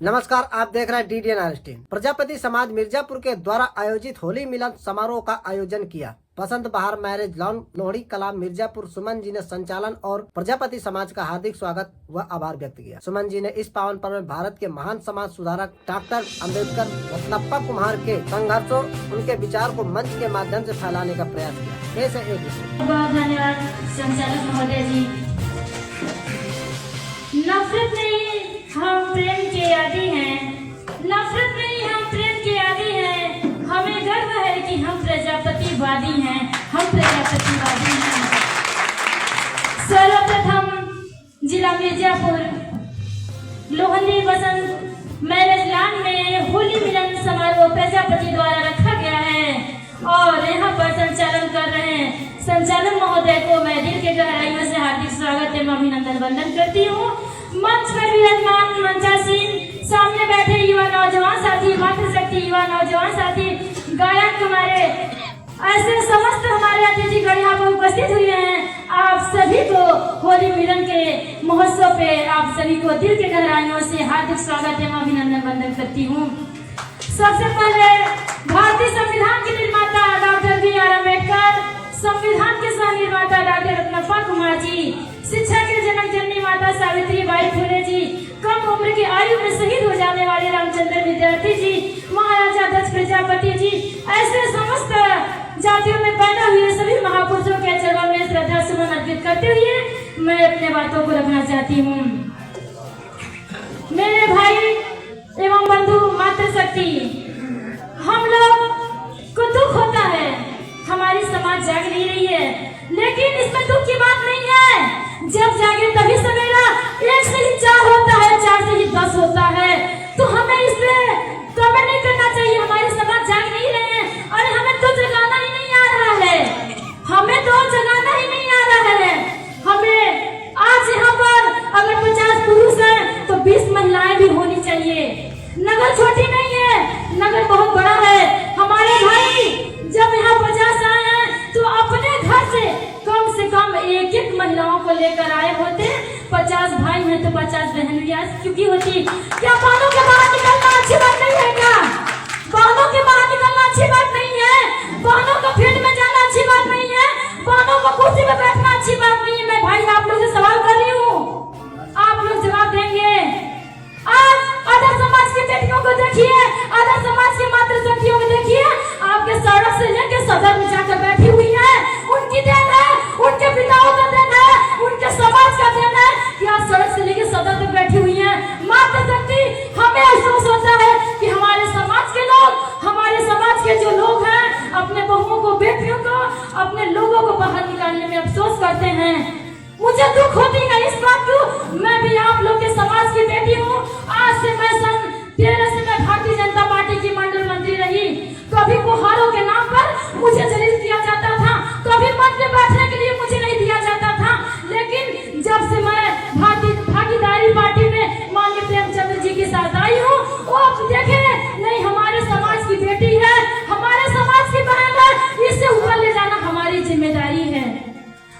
नमस्कार, आप देख रहे हैं DDN टीम। प्रजापति समाज मिर्जापुर के द्वारा आयोजित होली मिलन समारोह का आयोजन किया। बसंत बहार मैरिज लॉन लोहड़ी कला मिर्जापुर सुमन जी ने संचालन और प्रजापति समाज का हार्दिक स्वागत व आभार व्यक्त किया। सुमन जी ने इस पावन पर्व में भारत के महान समाज सुधारक डॉक्टर अम्बेडकर रत्नप्पा कुमार के संघर्षों, उनके विचार को मंच के माध्यम से फैलाने का प्रयास किया। ऐसे एक बहुत धन्यवाद संचालक महोदय जी। नफरत नहीं, हम प्रेम के आदी हैं। नफरत नहीं, हम प्रेम के आदी हैं। हमें गर्व है कि हम प्रजापतिवादी हैं। हम प्रजापतिवादी हैं। सर्वप्रथम जिला मिर्जापुर लोहड़ी बसंत मैरिज लॉन में होली मिलन समारोह प्रजापति द्वारा रखा गया है और यहाँ पर संचालन कर रहे हैं संचालक महोदय को मैं दिल के गहराइयों से हार्दिक स्वागत एवं अभिनंदन वंदन करती हूँ। मंच पर विराजमान मंचासीन, सामने बैठे युवा नौजवान साथी, मातृशक्ति युवा नौजवान साथी, गायक हमारे, ऐसे समस्त हमारे अतिथि गण यहाँ पर उपस्थित हुए हैं। आप सभी को होली मिलन के महोत्सव पे आप सभी को दिल के गहराइयों से हार्दिक स्वागत एवं अभिनंदन वंदन करती हूँ। सबसे पहले भारतीय संविधान के निर्माता डॉक्टर BR अम्बेडकर, संविधान के सह निर्माता डॉक्टर रत्नप्पा कुमार जी, शिक्षा के जनक जननी माता सावित्रीबाई फुले जी, कम उम्र की आयु में शहीद हो जाने वाले रामचंद्र विद्यार्थी जी, महाराजा दक्ष प्रजापति जी, ऐसे समस्त जातियों में पैदा हुए सभी महापुरुषों के चरणों में श्रद्धा सुमन अर्पित करते हुए मैं अपने बातों को रखना चाहती हूँ। मेरे भाई एवं बंधु मातृशक्ति, हम लोग को दुख होता है, हमारी समाज जाग नहीं रही है, लेकिन इसमें दुख की बात नहीं है। जब जागे तभी सवेरा, 1 से ही 4 होता है, 4 से ही 10 होता है, तो हमें इसमें कमेंट नहीं करना चाहिए। हमारी समाज जाग नहीं रहे हैं और हमें तो जगाना ही नहीं आ रहा है। हमें तो जगाना ही नहीं आ रहा है। हमें आज यहाँ पर अगर 50 पुरुष हैं तो 20 महिलाएं भी होनी चाहिए। नगर छोटी नहीं है, नगर बहुत बड़ा है। हमारे भाई जब यहाँ 50 आए हैं तो अपने घर से कम 1-1 महिलाओं को लेकर आए होते। 50 भाई हैं तो 50 बहन भी आज चुकी होती। क्या बहनों के बाहर निकलना अच्छी बात नहीं है? क्या बहनों के बाहर निकलना अच्छी बात नहीं है? बहनों को फील्ड में जाना अच्छी बात नहीं है? बहनों को कुर्सी में बैठना अच्छी बात नहीं है? मैं भाई आप लोग से सवाल कर रही हूँ, आप लोग जवाब देंगे। आज अदर समाज की बेटियों को देखिए, अदर समाज की मातृशक्तियों को देखिए, आपके सड़क से लेकर सदर में जाकर बैठी हुई है। उनकी देन है, उनके पिताओं का देन है, उनके समाज का देन है कि आज सड़क से लेकर सदर तक बैठी हुई है। मातृशक्ति, हमें अफसोस होता है कि हमारे समाज के लोग, हमारे समाज के जो लोग हैं, अपने बहुओं को, बेटियों को, अपने लोगों को बाहर निकालने में अफसोस करते हैं। मुझे दुख होती है इस बात को। मैं भी आप लोग के समाज की बेटी हूँ। आज से मैं सन 13 से मैं भारतीय जनता पार्टी की मंडल मंत्री रही। कभी कुहारों के नाम पर मुझे जलील किया जाता था, कभी मंच में बैठने के लिए मुझे नहीं दिया जाता था, लेकिन जब से मैं भागीदारी पार्टी में माननीय प्रेमचंद्र जी के साथ आई हूँ, वो देखे नहीं, हमारे समाज की बेटी है, हमारे समाज की बहन है, इसे ऊपर ले जाना हमारी जिम्मेदारी है।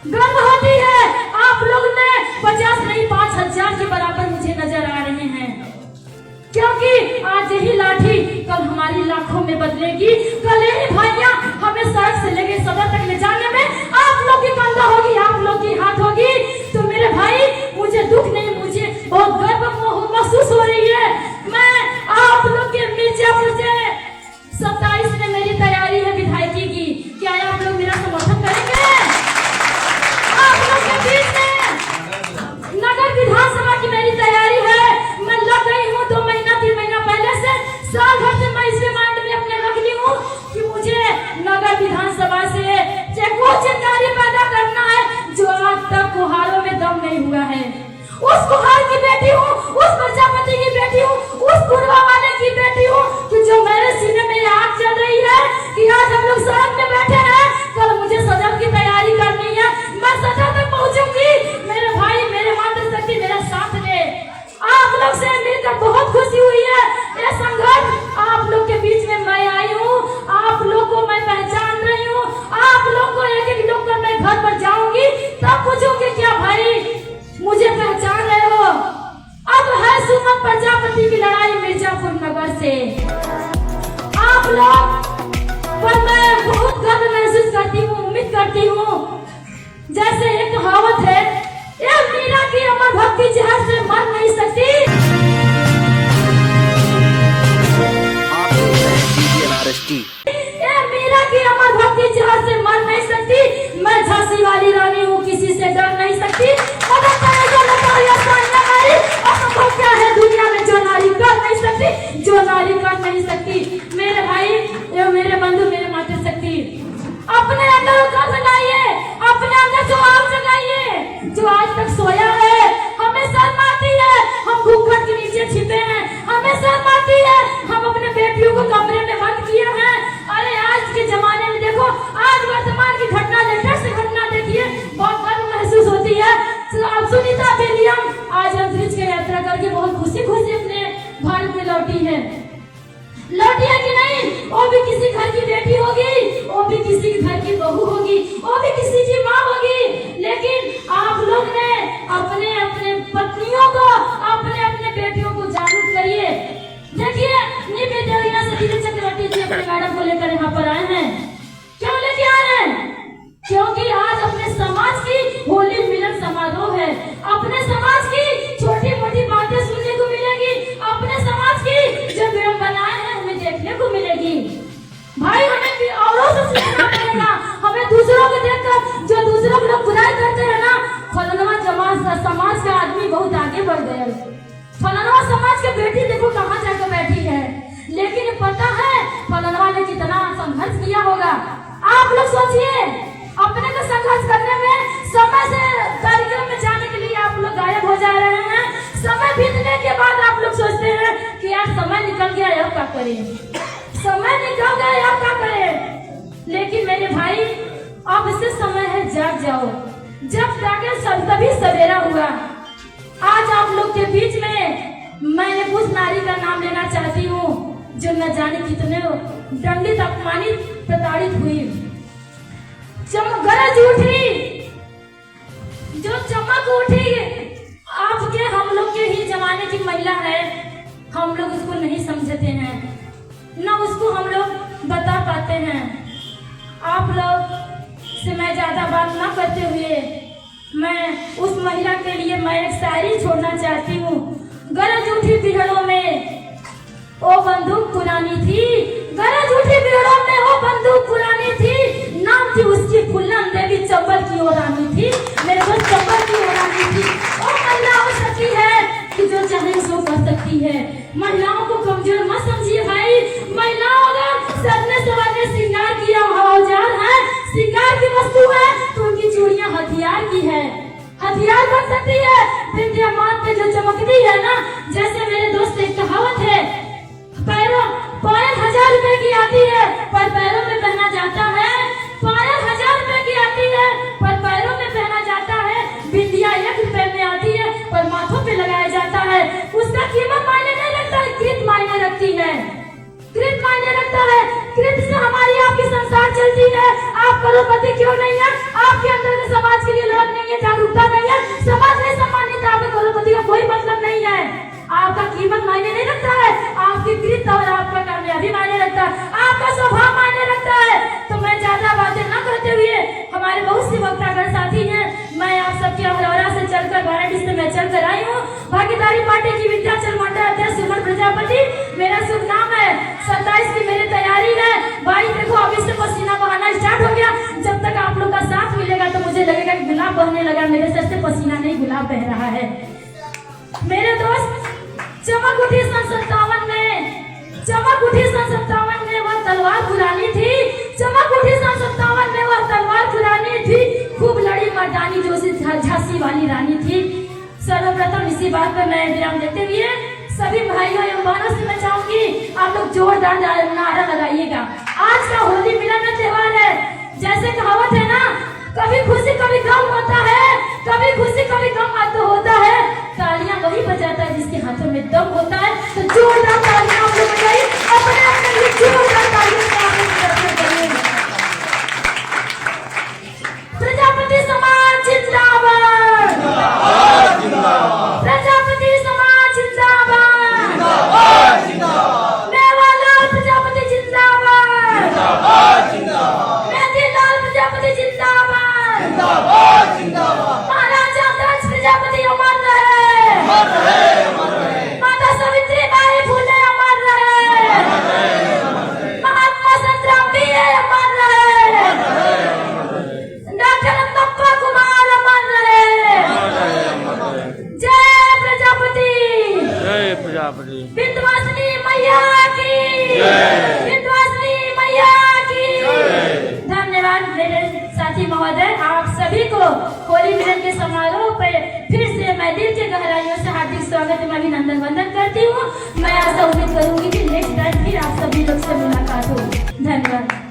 गर्व होती है, आप लोग ने 50 नहीं 5000 के बराबर मुझे नजर आ रहे हैं, क्योंकि आज यही लाठी कल हमारी लाखों में बदलेगी। कल यही भाइयां हमें सड़क से लेकर सदर तक ले जाने में आप लोग की कंधा होगी, आप लोग की हाथ होगी। तो मेरे भाई, मुझे दुख नहीं, मुझे बहुत गर्व महसूस हो रही है। मैं आप लोग के मिर्जापुर से 27 में मेरी तैयारी है विधायकी की। क्या आप लोग मेरा समर्थन करेंगे? आप लोग के बीच में नगर विधानसभा की मेरी तैयारी है। मैं लग रही हूँ 2 महीना 3 महीना पहले से, साल भर से मैं इसके माइंड में अपने रख ली हूँ कि मुझे नगर विधानसभा से वो चिंगारी पैदा करना है जो आज तक कुहार हमें शर्म आती है, हम अपने बेटियों को कमरे में बंद किए हैं। अरे आज के जमाने में देखो, आज वर्तमान की घटना, लेटेस्ट घटना देखिए, बहुत गर्व महसूस होती है। अब सुनीता विलियम आज अंतरिक्ष की यात्रा करके बहुत खुशी खुशी अपने भारत में लौटी है कि नहीं? वो भी किसी घर की बेटी होगी, वो भी किसी घर की बहू होगी, वो भी किसी की माँ होगी। लेकिन आप लोग ने अपने अपने पत्नियों को, अपने अपने बेटियों को जागरूक करिए। देखिए, निवेदिता सतीश चक्रवर्ती जी अपने मैडम को लेकर यहाँ पर आए हैं। क्यों लेके आ रहे हैं? क्योंकि आज अपने समाज की होली मिलन समारोह है। अपने समाज की छोटी मोटी बातें सुनने को मिलेगी, अपने समाज की जो विडंबनाएं हैं हमें देखने को मिलेगी। भाई, हमें भी औरों से सीखना पड़ेगा। हमें दूसरों को देखकर जो दूसरों को लोग बुराई करते हैं ना, फलाना समाज का आदमी बहुत आगे बढ़ गया, फलाना समाज के बेटी देखो कहाँ जाकर बैठी है। लेकिन पता है फलाना ने कितना संघर्ष किया होगा। आप लोग सोचिए, अपने को संघर्ष करने में समय से कार्यक्रम में जाने के लिए आप लोग गायब हो जा रहे हैं। समय बीतने के बाद आप लोग सोचते हैं कि यार समय निकल गया, अब क्या करें, समय निकल गया, अब क्या करें। लेकिन मेरे भाई, अब से समय है, जाग जाओ। जब जागे तभी सवेरा हुआ। आज आप लोग के बीच में मैं उस नारी का नाम लेना चाहती हूँ जो न जाने कितने दंडित, अपमानित, प्रताड़ित हुई। गरज उठी, जो चमक उठी, आपके हम लोग के ही जमाने की महिला है। हम लोग उसको नहीं समझते हैं, न उसको हम लोग बता पाते हैं। आप लोग से मैं ज्यादा बात ना करते हुए मैं उस महिला के लिए मैं एक शायरी छोड़ना चाहती हूँ। गरज उठी बिहड़ों में ओ बंदूक पुरानी थी, गरज उठी बिहड़ों में ओ बंदूक पुरानी थी, नाम थी उसकी फुल्लन देवी, चंबल की वो रानी थी, मेरे दोस्त चंबल की वो रानी थी। वो महिला हो सकती है कि जो चाहे सो कर सकती है। महिलाओं को कमजोर मत समझिए भाई। महिलाओं अगर सजने सवरने श्रृंगार किया औजार है, श्रृंगार की वस्तु है, तो उनकी चूड़ियां हथियार की है, हथियार बन सकती है। बिंदिया माथ पे जो चमकती है ना, जैसे मेरे दोस्त एक कहावत है, पायल 1000 रुपए की आती है पर पैरों में पहना जाता है, पायल 1000 रुपए की आती है पर पैरों में पहना जाता है, बिंदिया 1 रुपए में आती है पर माथों पे लगाया जाता है। उसका कीमत मायने नहीं रखता है, कृत मायने रखती है, कृत मायने रखता है। कृत से हमारी आपकी संसार चलती है। आप करोड़पति क्यों नहीं है? आपके अंदर में समाज के लिए लड़क नहीं है, जागरूकता नहीं है, समाज नहीं सम्मानित है, आपके करोड़पति का कोई मतलब नहीं है। आपका कीमत मायने नहीं रखता है, आपकी कृत और आपका कामयाबी मायने रखता है, आपका स्वभाव मायने रखता है। तो मैं ज्यादा बातें न करते हुए, हमारे बहुत सी वक्तागण साथी हैं, मैं आप सबके अमरौरा से चलकर वाराणसी से मैं चलकर आई हूँ। भागीदारी पार्टी की विंध्याचल मंडल अध्यक्ष सुमन प्रजापति मेरा शुभ नाम है। 27 की मेरी तैयारी है भाई। देखो, अभी से पसीना बहाना स्टार्ट हो गया। जब तक आप लोग का साथ मिलेगा तो मुझे लगेगा कि गुलाब बहने लगा, मेरे सर से पसीना नहीं गुलाब बह रहा है। मेरे दोस्त, चमक उठी सन 57 में, चमक उठी सन 57 में वह तलवार पुरानी थी, चमक उठी सन 57 में वह तलवार पुरानी थी, खूब लड़ी मर्दानी जो झांसी वाली रानी थी। सर्वप्रथम इसी बात पर मैं विराम देते हुए सभी भाइयों एवं बहनों से मैं चाहूंगी आप लोग जोरदार नारा लगाइएगा। आज का होली मिलन का त्योहार है। जैसे कहावत है ना, कभी खुशी कभी गम होता है, कभी खुशी कभी गम होता है। तालियां वही बजाता है जिसके हाथों में दम होता है। तो जोरदार तालियां आप लोग बजाइए, अपने अपने लिए जोरदार तालियां बजाइए। प्रजापति समाज जिंदाबाद, प्रजापति समाज जिंदाबाद, मेवालाल प्रजापति जिंदाबाद, मेहंदीलाल प्रजापति जिंदाबाद, महाराजा दक्ष प्रजापति अमर रहे, माता सावित्री बाई फुले अमर रहे, महात्मा संग्राम भी अमर रहे, डॉक्टर तप्पा कुमार अमर रहे। जय प्रजापति, जय प्रजापति, विंध्यवासिनी मैया की, विंध्यवासिनी मैया की। धन्यवाद मेरे साथी महोदय। आप सभी को होली मिलन के समारोह पे फिर से मैं दिल के गहराइयों से हार्दिक स्वागत एवं अभिनंदन वंदन करती हूँ। मैं धन्यवाद।